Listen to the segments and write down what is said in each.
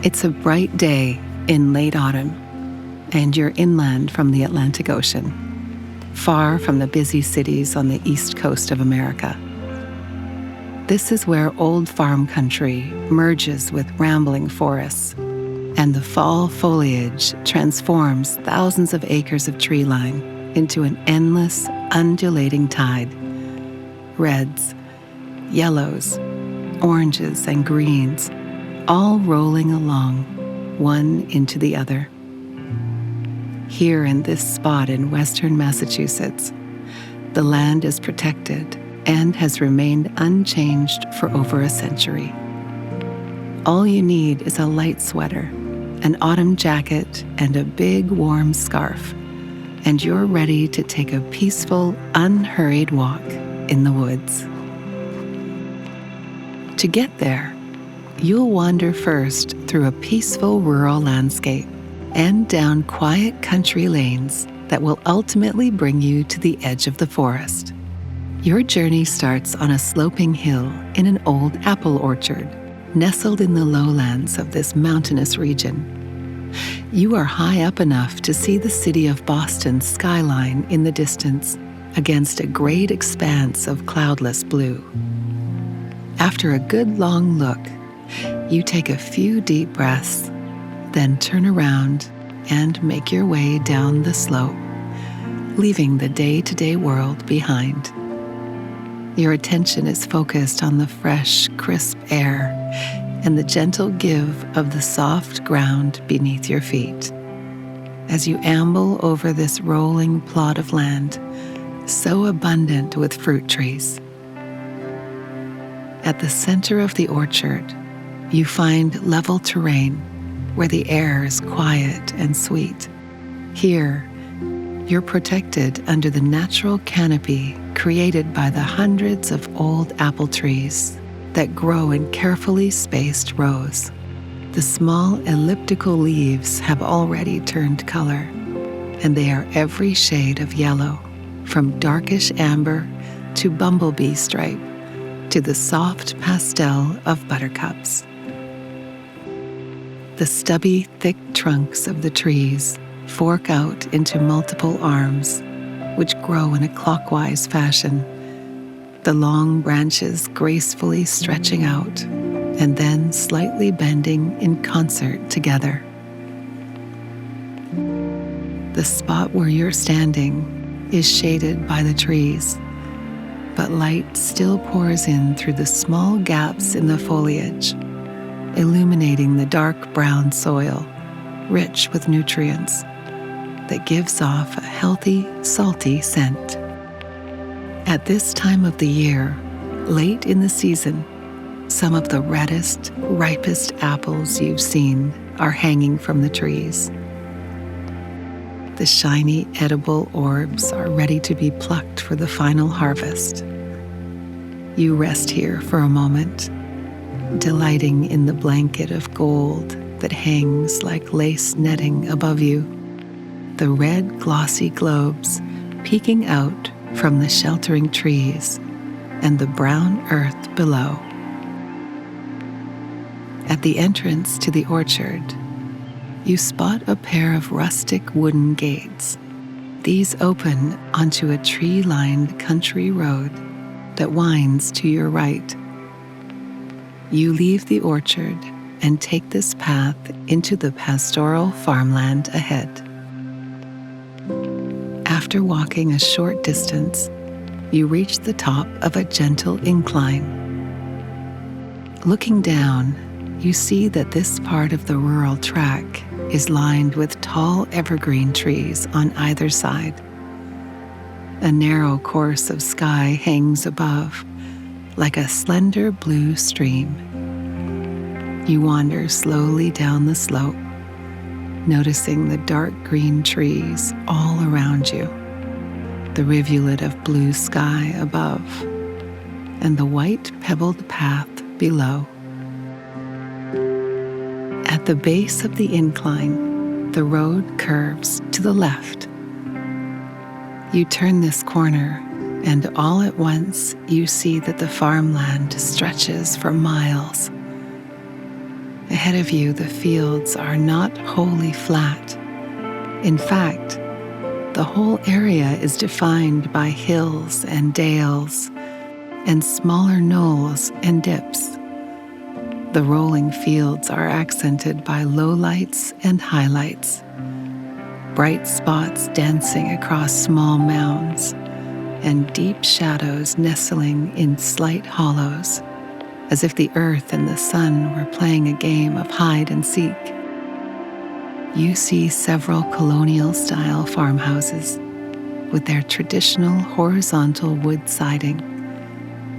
It's a bright day in late autumn, and you're inland from the Atlantic Ocean, far from the busy cities on the east coast of America. This is where old farm country merges with rambling forests, and the fall foliage transforms thousands of acres of tree line into an endless, undulating tide. Reds, yellows, oranges, and greens, all rolling along, one into the other. Here in this spot in western Massachusetts, the land is protected and has remained unchanged for over a century. All you need is a light sweater, an autumn jacket, and a big warm scarf, and you're ready to take a peaceful, unhurried walk in the woods. To get there, you'll wander first through a peaceful rural landscape and down quiet country lanes that will ultimately bring you to the edge of the forest. Your journey starts on a sloping hill in an old apple orchard, nestled in the lowlands of this mountainous region. You are high up enough to see the city of Boston's skyline in the distance against a great expanse of cloudless blue. After a good long look, you take a few deep breaths, then turn around and make your way down the slope, leaving the day-to-day world behind. Your attention is focused on the fresh, crisp air and the gentle give of the soft ground beneath your feet. As you amble over this rolling plot of land, so abundant with fruit trees. At the center of the orchard, you find level terrain where the air is quiet and sweet. Here, you're protected under the natural canopy created by the hundreds of old apple trees that grow in carefully spaced rows. The small elliptical leaves have already turned color, and they are every shade of yellow, from darkish amber to bumblebee stripe to the soft pastel of buttercups. The stubby, thick trunks of the trees fork out into multiple arms, which grow in a clockwise fashion, the long branches gracefully stretching out and then slightly bending in concert together. The spot where you're standing is shaded by the trees, but light still pours in through the small gaps in the foliage, illuminating the dark brown soil, rich with nutrients, that gives off a healthy, salty scent. At this time of the year, late in the season, some of the reddest, ripest apples you've seen are hanging from the trees. The shiny, edible orbs are ready to be plucked for the final harvest. You rest here for a moment, delighting in the blanket of gold that hangs like lace netting above you, the red glossy globes peeking out from the sheltering trees and the brown earth below. At the entrance to the orchard, you spot a pair of rustic wooden gates. These open onto a tree-lined country road that winds to your right. You leave the orchard and take this path into the pastoral farmland ahead. After walking a short distance, you reach the top of a gentle incline. Looking down, you see that this part of the rural track is lined with tall evergreen trees on either side. A narrow course of sky hangs above, like a slender blue stream. You wander slowly down the slope, noticing the dark green trees all around you, the rivulet of blue sky above, and the white pebbled path below. At the base of the incline, the road curves to the left. You turn this corner, and all at once you see that the farmland stretches for miles. Ahead of you, the fields are not wholly flat. In fact, the whole area is defined by hills and dales and smaller knolls and dips. The rolling fields are accented by lowlights and highlights, bright spots dancing across small mounds, and deep shadows nestling in slight hollows, as if the earth and the sun were playing a game of hide and seek. You see several colonial-style farmhouses with their traditional horizontal wood siding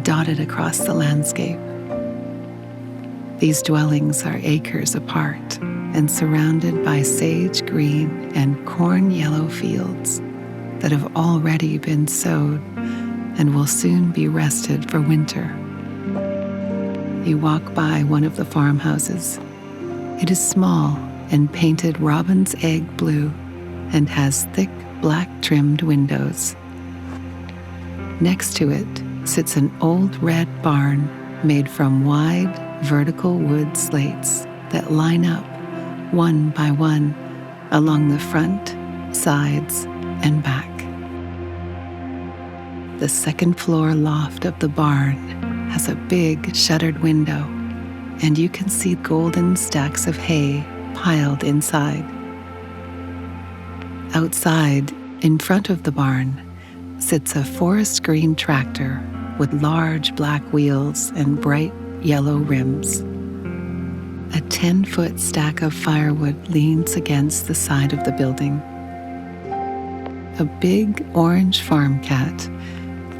dotted across the landscape. These dwellings are acres apart and surrounded by sage green and corn yellow fields that have already been sowed and will soon be rested for winter. You walk by one of the farmhouses. It is small and painted robin's egg blue and has thick black trimmed windows. Next to it sits an old red barn made from wide vertical wood slates that line up one by one along the front, sides, and back. The second floor loft of the barn has a big shuttered window, and you can see golden stacks of hay piled inside. Outside, in front of the barn, sits a forest green tractor with large black wheels and bright yellow rims. A 10-foot stack of firewood leans against the side of the building. A big orange farm cat,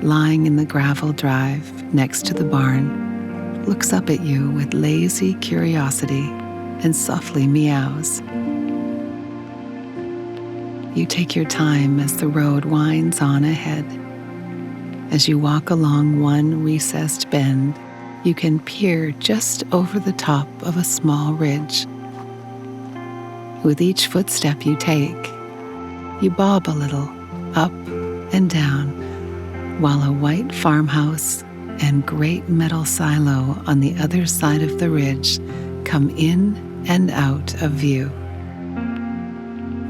lying in the gravel drive next to the barn, looks up at you with lazy curiosity and softly meows. You take your time as the road winds on ahead. As you walk along one recessed bend, you can peer just over the top of a small ridge. With each footstep you take, you bob a little, up and down, while a white farmhouse and great metal silo on the other side of the ridge come in and out of view.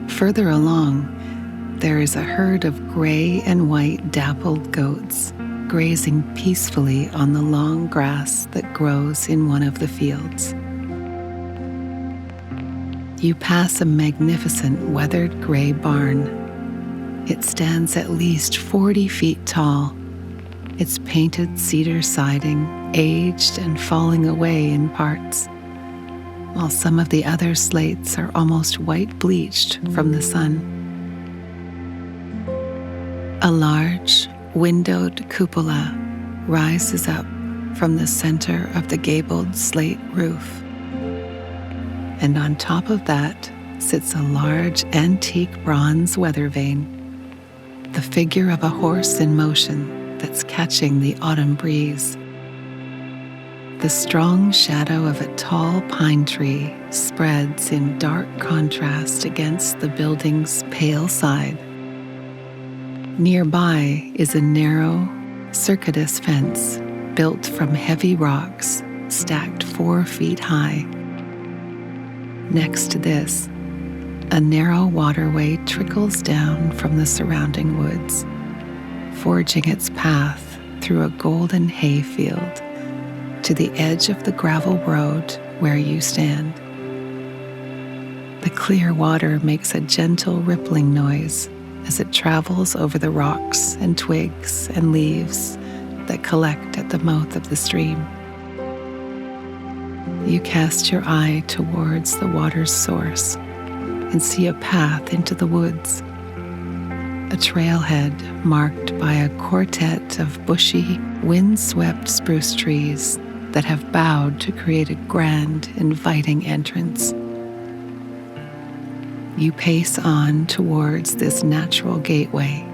Further along, there is a herd of gray and white dappled goats grazing peacefully on the long grass that grows in one of the fields. You pass a magnificent weathered gray barn. It stands at least 40 feet tall, its painted cedar siding aged and falling away in parts, while some of the other slates are almost white bleached from the sun. A large, windowed cupola rises up from the center of the gabled slate roof, and on top of that sits a large antique bronze weather vane, the figure of a horse in motion that's catching the autumn breeze. The strong shadow of a tall pine tree spreads in dark contrast against the building's pale side. Nearby is a narrow, circuitous fence built from heavy rocks stacked 4 feet high. Next to this, a narrow waterway trickles down from the surrounding woods, forging its path through a golden hayfield to the edge of the gravel road where you stand. The clear water makes a gentle rippling noise as it travels over the rocks and twigs and leaves that collect at the mouth of the stream. You cast your eye towards the water's source and see a path into the woods, a trailhead marked by a quartet of bushy, wind-swept spruce trees that have bowed to create a grand, inviting entrance. You pace on towards this natural gateway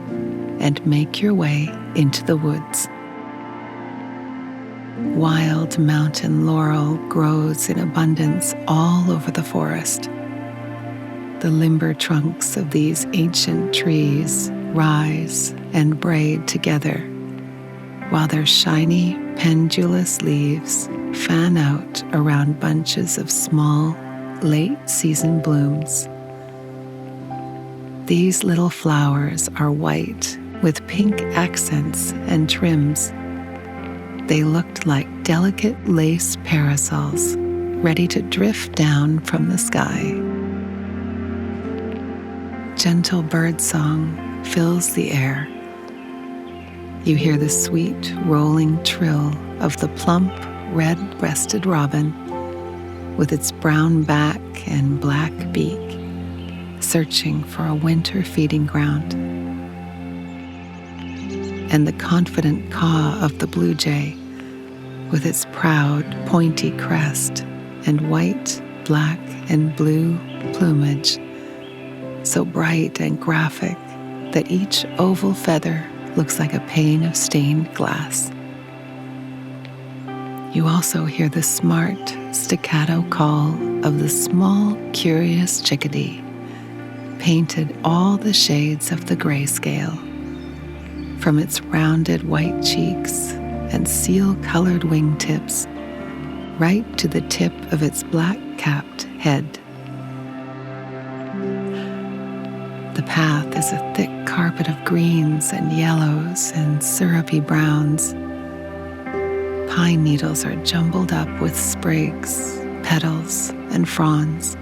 and make your way into the woods. Wild mountain laurel grows in abundance all over the forest. The limber trunks of these ancient trees rise and braid together, while their shiny, Pendulous leaves fan out around bunches of small, late-season blooms. These little flowers are white with pink accents and trims. They looked like delicate lace parasols ready to drift down from the sky. Gentle birdsong fills the air. You hear the sweet, rolling trill of the plump, red-breasted robin with its brown back and black beak, searching for a winter feeding ground. And the confident caw of the blue jay with its proud, pointy crest and white, black, and blue plumage, so bright and graphic that each oval feather looks like a pane of stained glass. You also hear the smart, staccato call of the small, curious chickadee, painted all the shades of the grayscale, from its rounded white cheeks and seal-colored wingtips, right to the tip of its black-capped head. The path is a thick carpet of greens and yellows and syrupy browns. Pine needles are jumbled up with sprigs, petals, and fronds.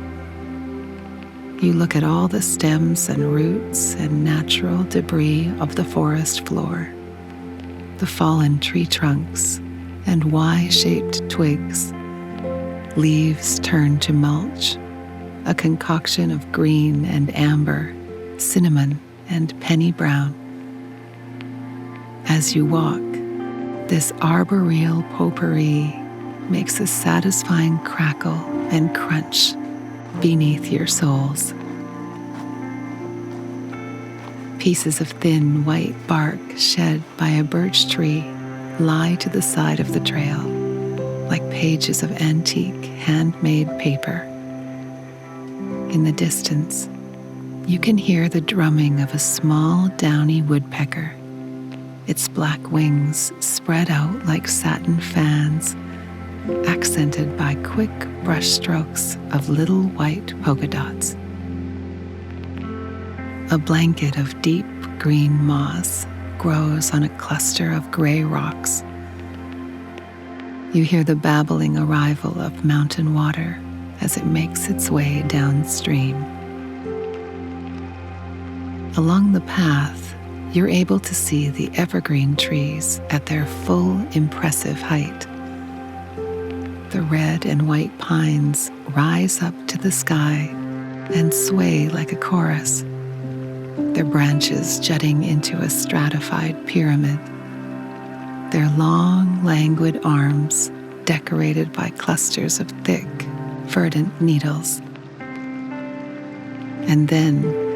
You look at all the stems and roots and natural debris of the forest floor, the fallen tree trunks and Y-shaped twigs, leaves turned to mulch, a concoction of green and amber, cinnamon and penny brown. As you walk, this arboreal potpourri makes a satisfying crackle and crunch beneath your soles. Pieces of thin white bark shed by a birch tree lie to the side of the trail, like pages of antique handmade paper. In the distance, you can hear the drumming of a small downy woodpecker, its black wings spread out like satin fans, accented by quick brushstrokes of little white polka dots. A blanket of deep green moss grows on a cluster of gray rocks. You hear the babbling arrival of mountain water as it makes its way downstream. Along the path, you're able to see the evergreen trees at their full, impressive height. The red and white pines rise up to the sky and sway like a chorus, their branches jutting into a stratified pyramid, their long, languid arms decorated by clusters of thick, verdant needles. And then,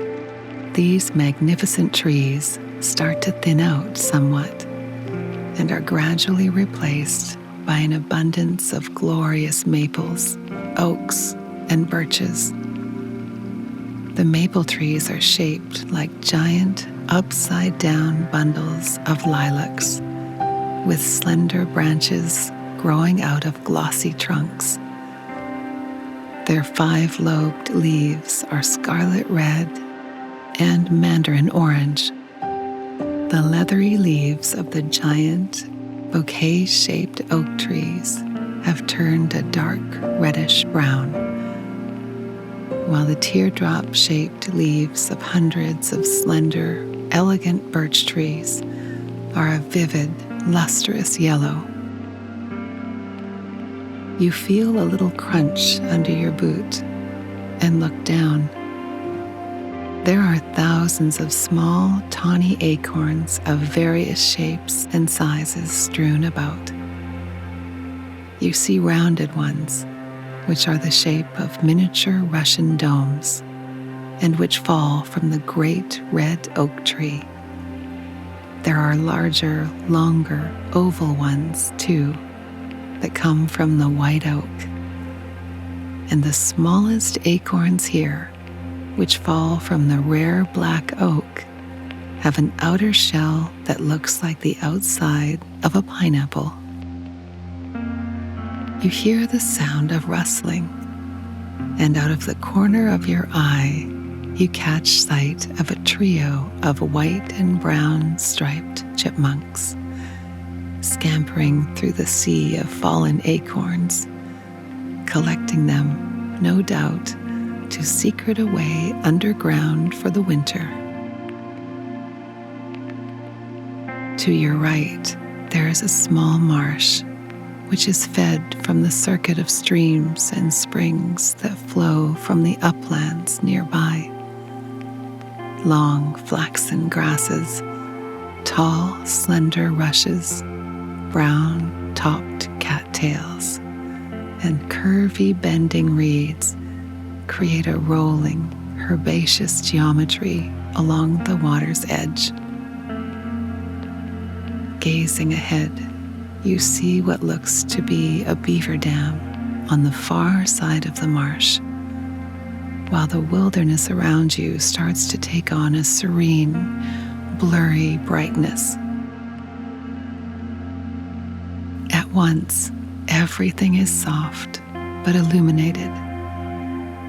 these magnificent trees start to thin out somewhat and are gradually replaced by an abundance of glorious maples, oaks, and birches. The maple trees are shaped like giant, upside-down bundles of lilacs, with slender branches growing out of glossy trunks. Their 5-lobed leaves are scarlet red and mandarin orange. The leathery leaves of the giant, bouquet-shaped oak trees have turned a dark reddish brown, while the teardrop-shaped leaves of hundreds of slender, elegant birch trees are a vivid, lustrous yellow. You feel a little crunch under your boot and look down. There are thousands of small, tawny acorns of various shapes and sizes strewn about. You see rounded ones, which are the shape of miniature Russian domes, and which fall from the great red oak tree. There are larger, longer, oval ones, too, that come from the white oak. And the smallest acorns here, which fall from the rare black oak, have an outer shell that looks like the outside of a pineapple. you hear the sound of rustling, and out of the corner of your eye, you catch sight of a trio of white and brown striped chipmunks, scampering through the sea of fallen acorns, collecting them, no doubt, to secret away underground for the winter. To your right, there is a small marsh, which is fed from the circuit of streams and springs that flow from the uplands nearby. Long flaxen grasses, tall, slender rushes, brown-topped cattails, and curvy bending reeds create a rolling, herbaceous geometry along the water's edge. Gazing ahead, you see what looks to be a beaver dam on the far side of the marsh, while the wilderness around you starts to take on a serene, blurry brightness. At once, everything is soft but illuminated.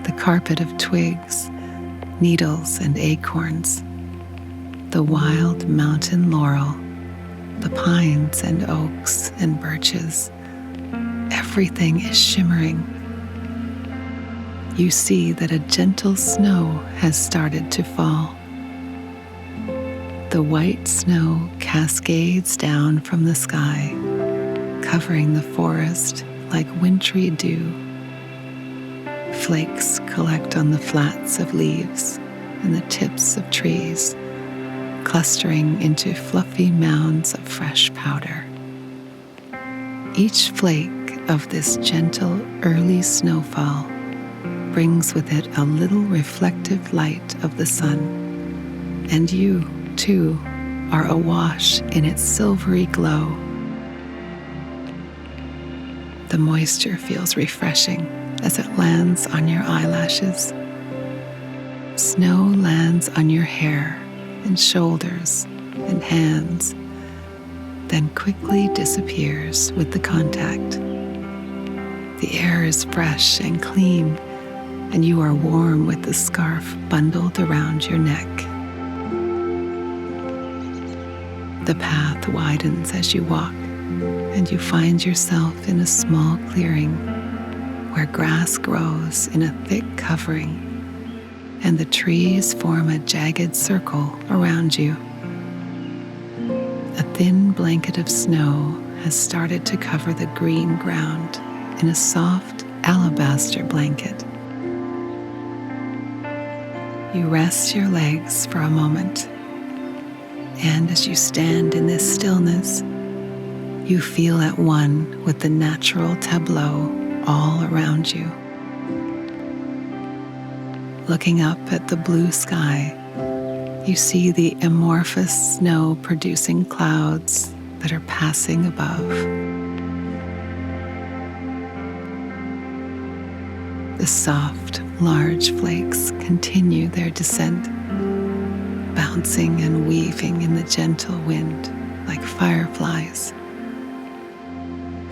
The carpet of twigs, needles, and acorns, the wild mountain laurel, the pines and oaks and birches, everything is shimmering. You see that a gentle snow has started to fall. The white snow cascades down from the sky, covering the forest like wintry dew. Flakes collect on the flats of leaves and the tips of trees, clustering into fluffy mounds of fresh powder. Each flake of this gentle early snowfall brings with it a little reflective light of the sun, and you, too, are awash in its silvery glow. The moisture feels refreshing as it lands on your eyelashes. Snow lands on your hair and shoulders and hands, then quickly disappears with the contact. The air is fresh and clean, and you are warm with the scarf bundled around your neck. The path widens as you walk, and you find yourself in a small clearing where grass grows in a thick covering, and the trees form a jagged circle around you. A thin blanket of snow has started to cover the green ground in a soft alabaster blanket. You rest your legs for a moment, and as you stand in this stillness, you feel at one with the natural tableau all around you. Looking up at the blue sky, you see the amorphous snow-producing clouds that are passing above. The soft, large flakes continue their descent, bouncing and weaving in the gentle wind like fireflies.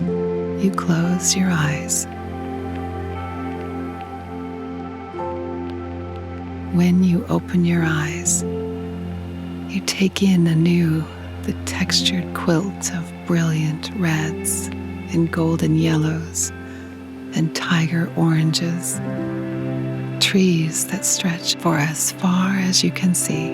You close your eyes. When you open your eyes, you take in anew the textured quilt of brilliant reds and golden yellows and tiger oranges, trees that stretch for as far as you can see.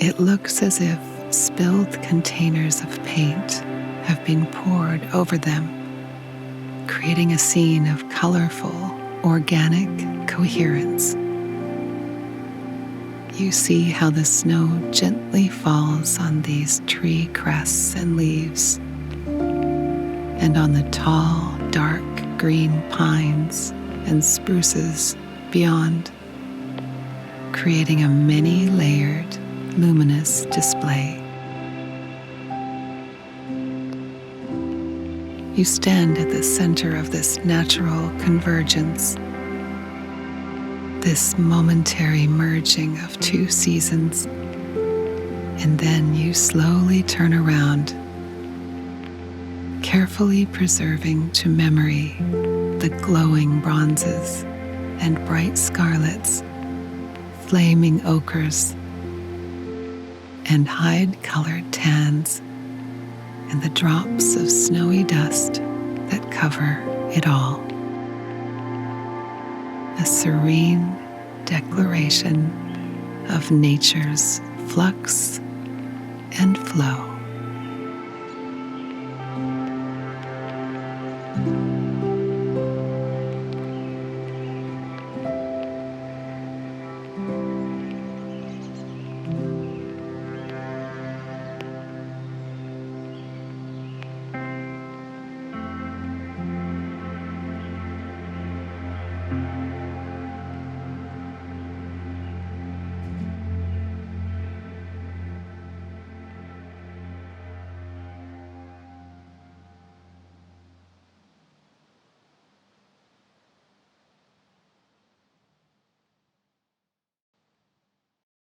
It looks as if spilled containers of paint have been poured over them, creating a scene of colorful, organic coherence. You see how the snow gently falls on these tree crests and leaves, and on the tall, dark green pines and spruces beyond, creating a many-layered, luminous display. You stand at the center of this natural convergence, this momentary merging of two seasons, and then you slowly turn around, carefully preserving to memory the glowing bronzes and bright scarlets, flaming ochres, and hide-colored tans, and the drops of snowy dust that cover it all. A serene declaration of nature's flux and flow.